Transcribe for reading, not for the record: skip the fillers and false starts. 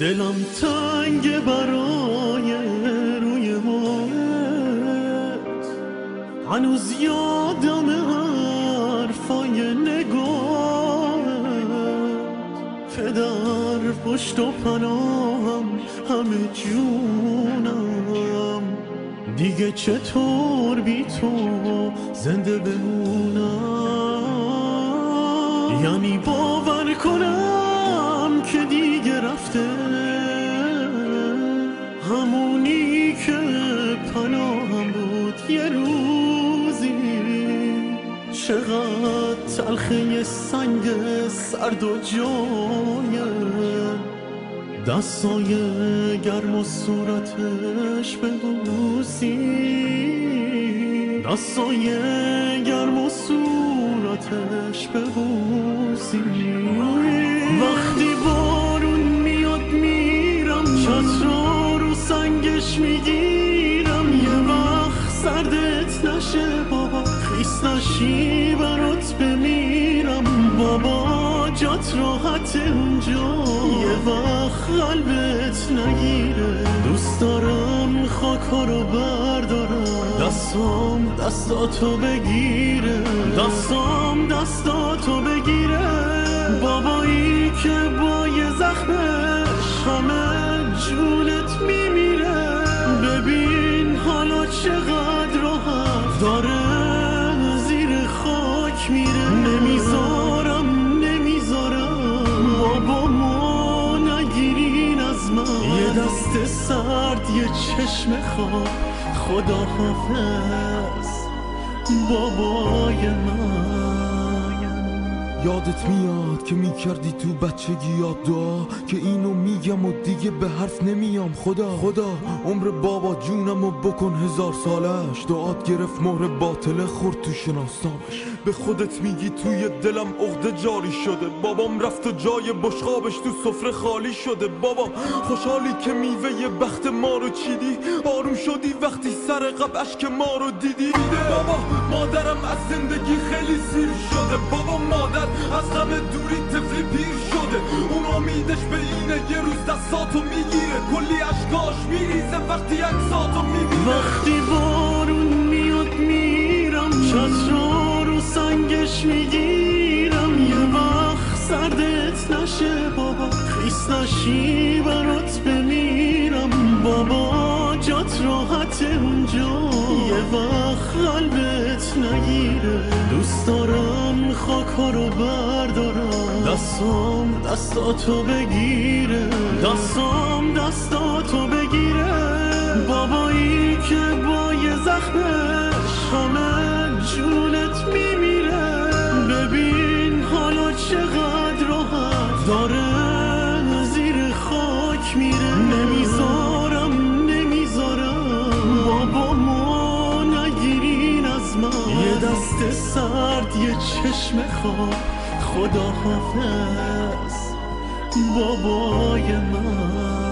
دلم تنگ برای روی موت، هنوز یادم حرفای نگاهت. پدر پشت و پناهم، همه جونم، دیگه چطور بی تو زنده بمونم؟ یعنی باور کنم که دیگه رفته همونی که پناهم بود یه روزی. چقدر تلخه یه سنگ سرد و جایه، دستای گرم و صورتش ببوسی، دستای گرم و صورتش ببوسی. وقتی بارون میاد میرم، چتر رو سنگش میگیرم. یه وقت سردت نشه بابا، خیس نشی برات بمیرم. بابا جات راحت اونجا، یه وقت قلبت نگیره. دوست دارم خاکا رو بردارم، دستام دستاتو بگیره، دستام دستاتو بگیره. بابایی که با یه زخمش همه جونت میمیره. ببین حالا چقدر راحت داره زیر خاک میره. نمیذارم بابا نگیرین از من. یه دست سرد یه چشم خواب، خدا حافظ بابای من. یادت میاد که میکردی تو بچگی یاد دعا که اینو میگم و دیگه به حرف نمیام. خدا عمر بابا جونم و بکن 1000 سالش. دعات گرفت مهر باطله خورد تو شناسنامش. به خودت میگی توی دلم عقده جاری شده. بابام رفت و جای بشقابش تو سفره خالی شده. بابا خوشحالی که میوه ی بخت ما رو چیدی، آروم شدی وقتی سر قب اشک ما رو دیدی. بابا مادرم از زندگی خیلی سیر شده. بابا مادر از غم دوری طفلی پیر شده. اون امیدش به اینه یه روز دستاتو میگیره، کلی اشکاش میریزه وقتی عکساتو میبینه. وقتی بارون میاد میرم، چتر رو سنگش میگیرم. یه وقت سردت نشه بابا، خیس نشی برات بمیرم. بابا جات راحت اونجا، یه وقت قلبت نگیره. دوست دارم خاکا رو بردارم، دستام دستاتو بگیره، دستام دستاتو بگیره. بابایی که با یه زخمش همه جونت میمیره. ببین حالا چقدر راحت داره زیر خاک میره. نمیذارم بابا ما نگیرین از من. یه دست سرد یه چشم خواب، خدا حافظ بابای من.